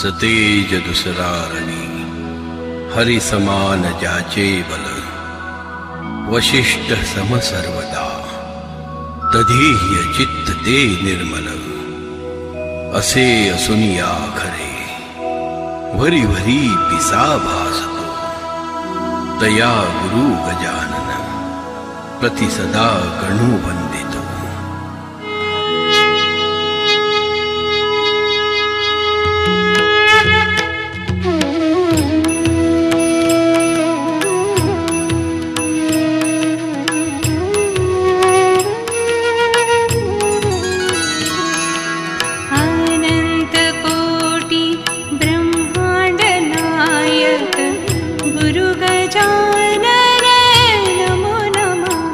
सतेज दुसरारणी हरि समान जाचे बल वशिष्ठ सम सर्वदा तधीह्य चित्त ते निर्मल असे असुनिया खरे भरी भरी पिसा भासतो तया गुरु गजानन प्रति सदा गणु वंदितो। गुरु गजानन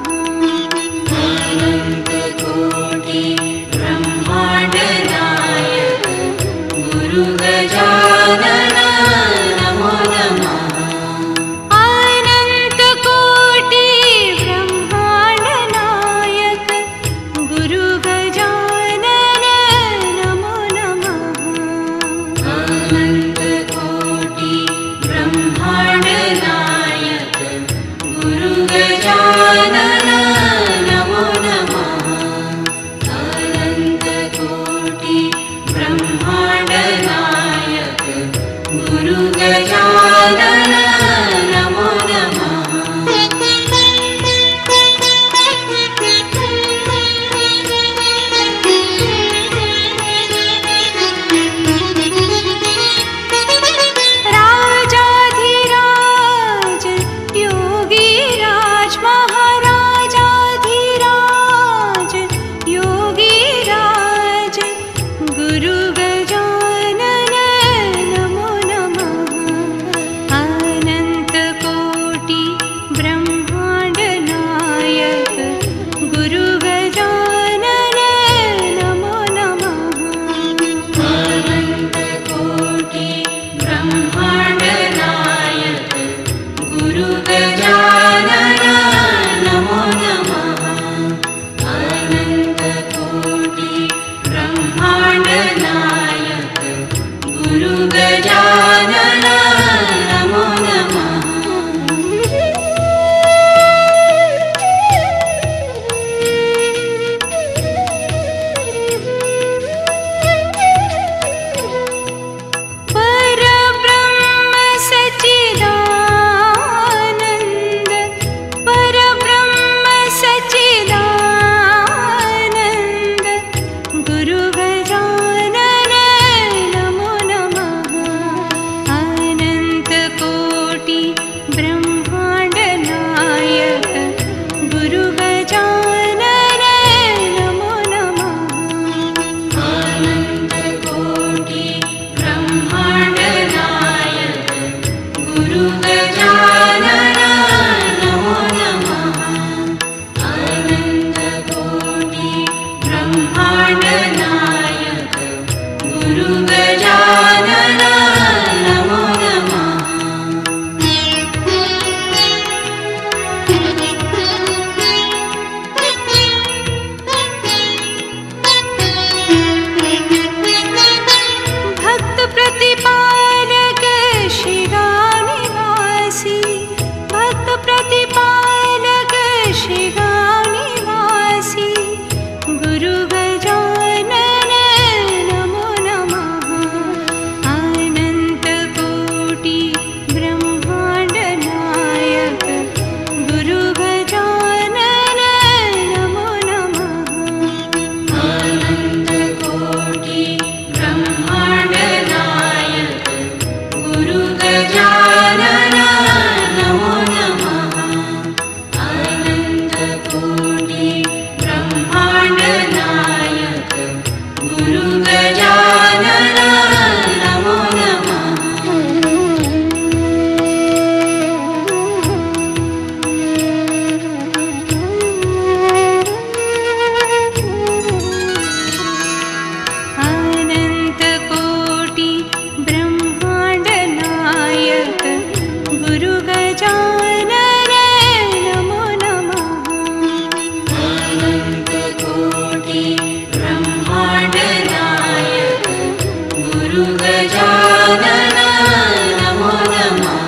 नमो नमः।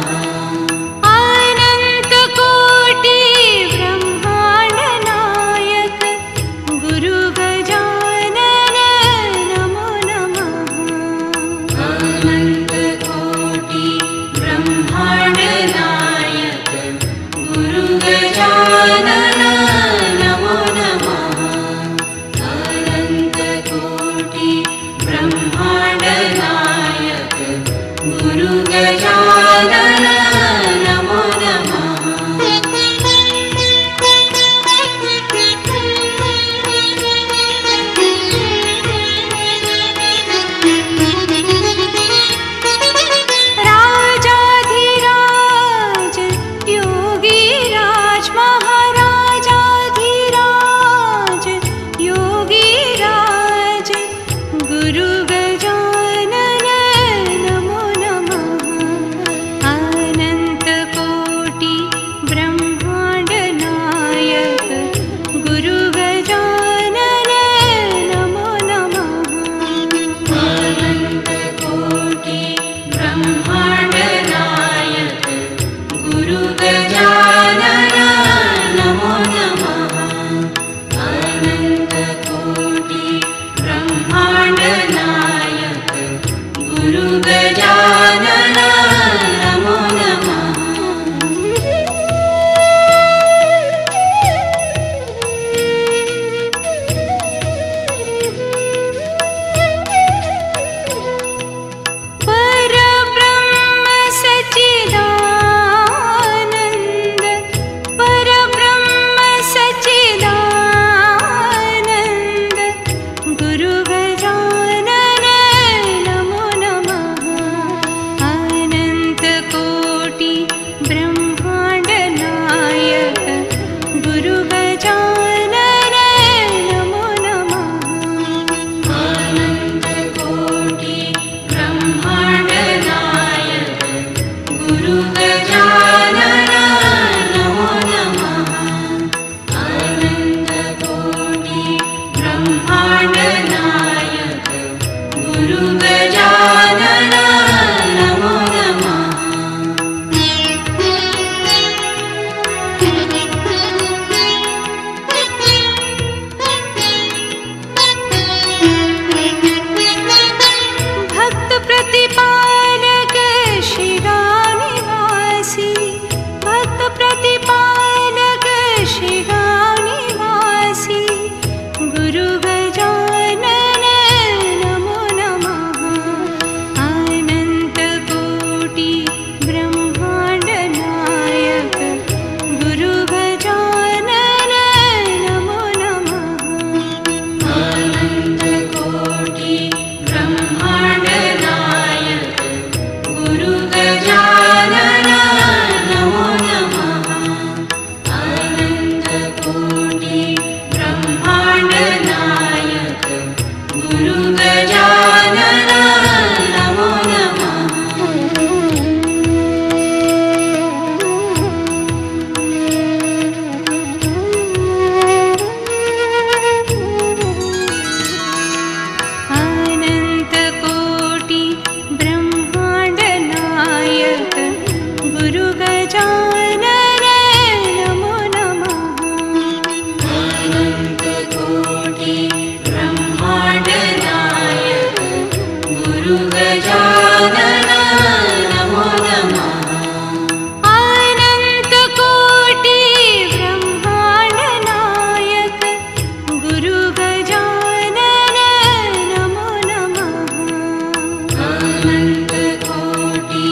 अनंत कोटि ब्रह्मांड नायक गुरु गजानन नमो नमः। अनंत कोटि ब्रह्मांड नायक गुरु गजानन नमो नमः। अनंत कोटि ब्रह्मांड नायक गुरु गजानन नमो नमः। राजाधिराज योगीराज महाराजाधिराज योगीराज गुरु गजानन नमो नमः। अनंत कोटि ब्रह्मांड नायक गुरु गजानन नमो नमः। अनंत कोटि ब्रह्मांड नायक गुरु गजानन नमो नमः। अनंत कोटि ब्रह्मांड नायक गुरु गजानन नमो नमः। परब्रह्म सच्चिदानंद परब्रह्म सच्चिदानंद गुरु गजानन नमो नमः। अनंत कोटि ब्रह्मांड नायक गुरु गजानन नमो नमः। अनंत कोटि ब्रह्मांड नायक गुरु गजानन नमो नमः। अनंत कोटि ब्रह्मांड नायक गुरु गजानन नमो नमः। भक्त प्रतिपालक शिगानिवासी भक्त प्रतिपालक शिगानिवासी गुरु गजानन नमो नमः। अनंत कोटि ब्रह्मांड नायक गुरु गजानन नमो नमः। अनंत कोटि ब्रह्मांड नायक गुरु गजानन नमो नमः। अनंत कोटि ब्रह्मांड नायक गुरु गजानन नमो नमः। अनंत कोटि ब्रह्मांड नायक गुरु गजानन नमो नमः। अनंत कोटि ब्रह्मांड नायक गुरु गजानन नमो नमः। अनंत कोटि ब्रह्मांड नायक गुरु गजानन नमो नमः। अनंत कोटि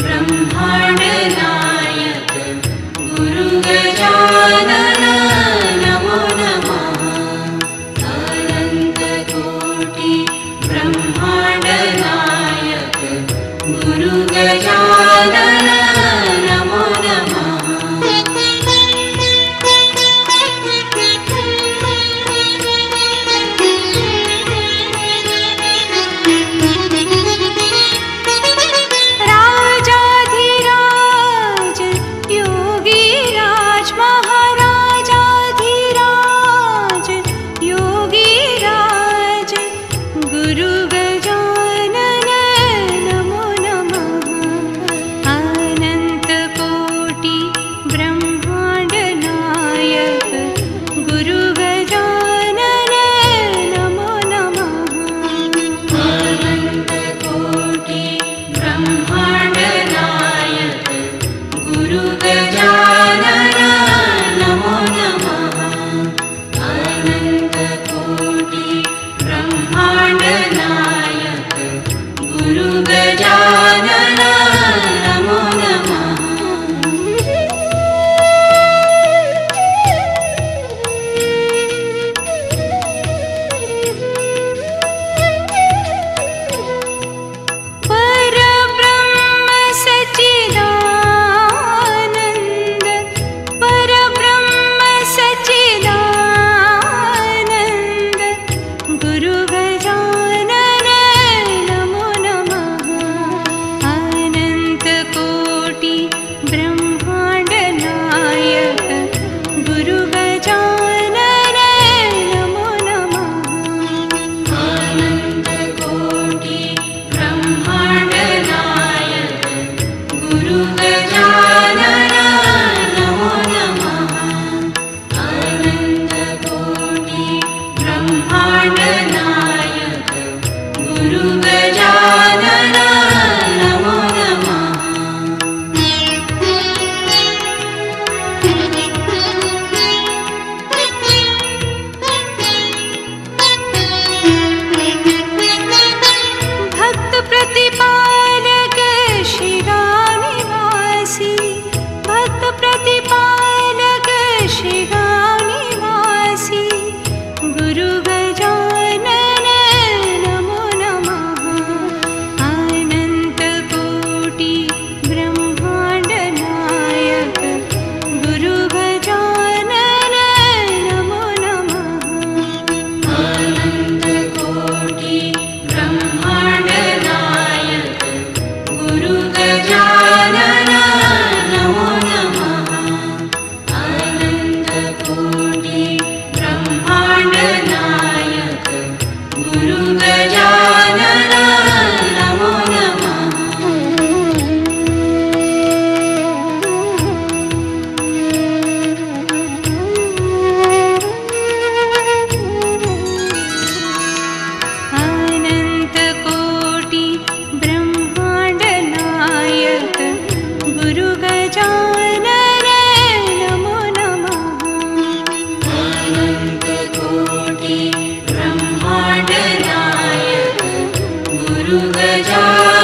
ब्रह्मांड नायक गुरु गजानन नमो नमः। अनंत कोटि ब्रह्मांड नायक गुरु गजानन नमो नमः। राजाधिराज योगीराज महाराजाधिराज योगीराज गुरु गजानन नमो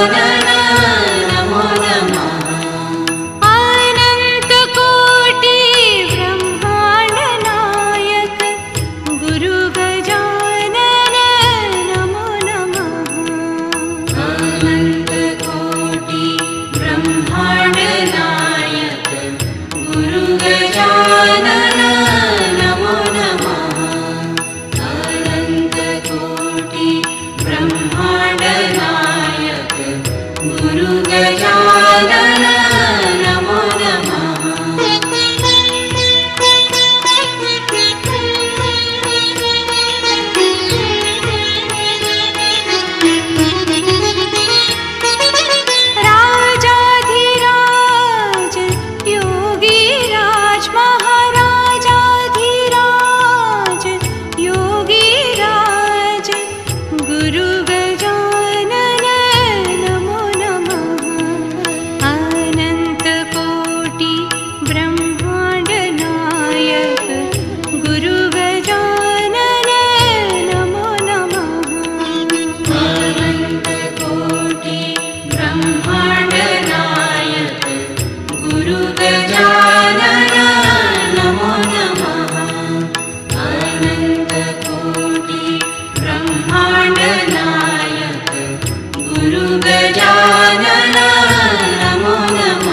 गजानन नमो नमः अनन्तकोटि ब्रह्माण्ड नायक गुरु गजानन नमो नमः अनन्तकोटि ब्रह्माण्ड नायक गुरु गजानन नमो नमः अनन्तकोटि ब्रह्माण्ड नायक गुरु गजानन नमो नमः राजाधिराज योगीराज महाराजाधिराज योगीराज गुरु गजानन नमो नमः अनन्तकोटि ब्रह्माण्ड नायक गुरु गजानन नमो नमः अनन्तकोटि ब्रह्माण्ड नायक गुरु गजानन नमो नमः अनन्तकोटि ब्रह्माण्ड नायक गुरु गजानन नमो नमः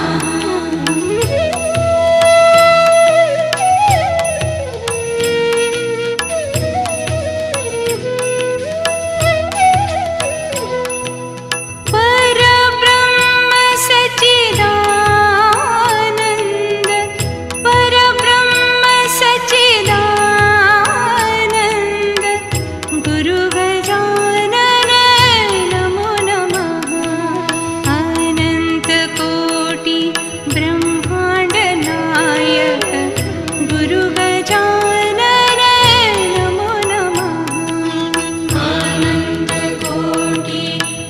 परब्रह्म सच्चिदानन्द परब्रह्म सच्चिदानन्द गुरु गजानन नमो नमः अनन्तकोटि ब्रह्माण्ड नायक गुरु गजानन नमो नमः अनन्तकोटि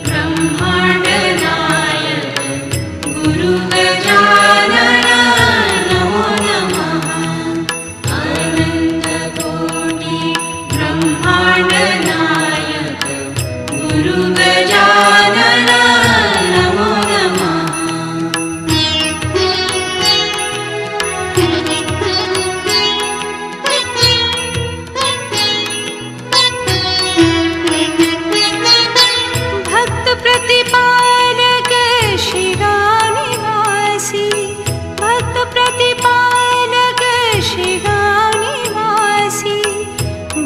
ब्रह्माण्ड नायक गुरु गजानन नमो नमः अनन्तकोटि ब्रह्माण्ड नायक गुरु गजानन नमो नमः भक्त प्रतिपालक शिगानिवासी भक्त प्रतिपालक शिगानिवासी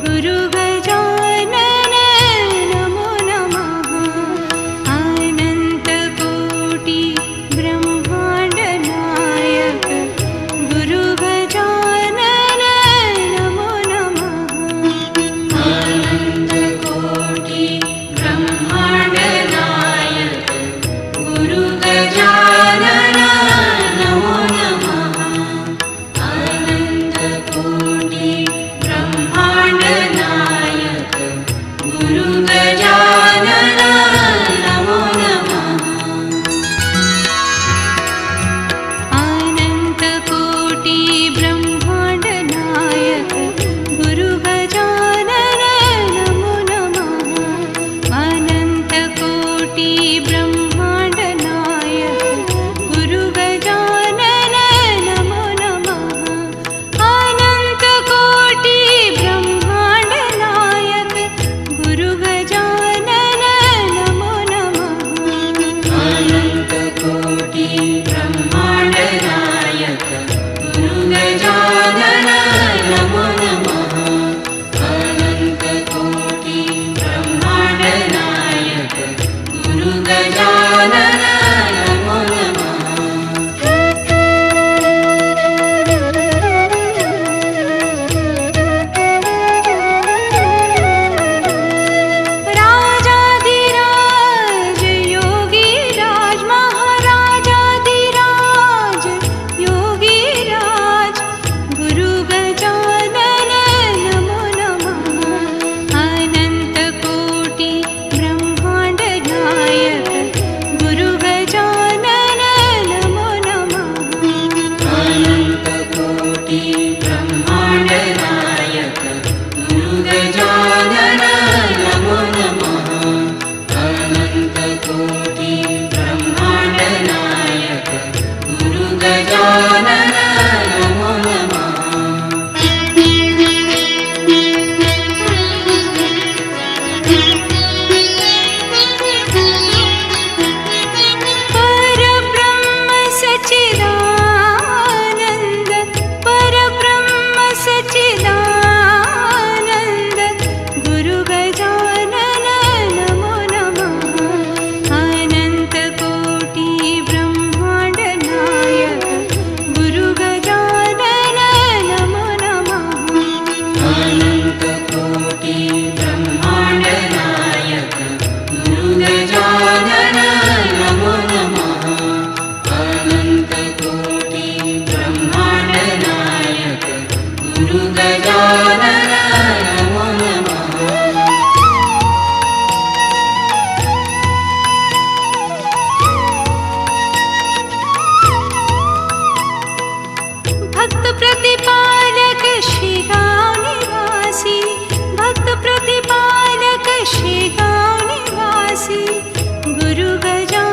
गुरु गजानन नमो नमः अनन्तकोटि ब्रह्माण्ड नायक गुरु गजानन नमो नमः अनन्तकोटि ब्रह्माण्ड नायक गुरु गजानन नमो नमः अनन्तकोटि ब्रह्माण्ड नायक गुरु गजानन नमो नमः अनन्तकोटि ब्रह्माण्ड नायक गुरु गजानन नमो नमः अनन्तकोटि ब्रह्माण्ड नायक गुरु गजानन नमो नमः अनन्तकोटि ब्रह्माण्ड नायक गुरु गजानन नमो नमः अनन्तकोटि ब्रह्माण्ड नायक गुरु गजानन नमो नमः अनन्तकोटि ब्रह्माण्ड नायक गुरु गजानन नमो नमः राजाधिराज योगीराज महाराजाधिराज योगीराज गुरु गजानन नमो नमः अनन्तकोटि ब्रह्माण्ड नायक गुरु गजानन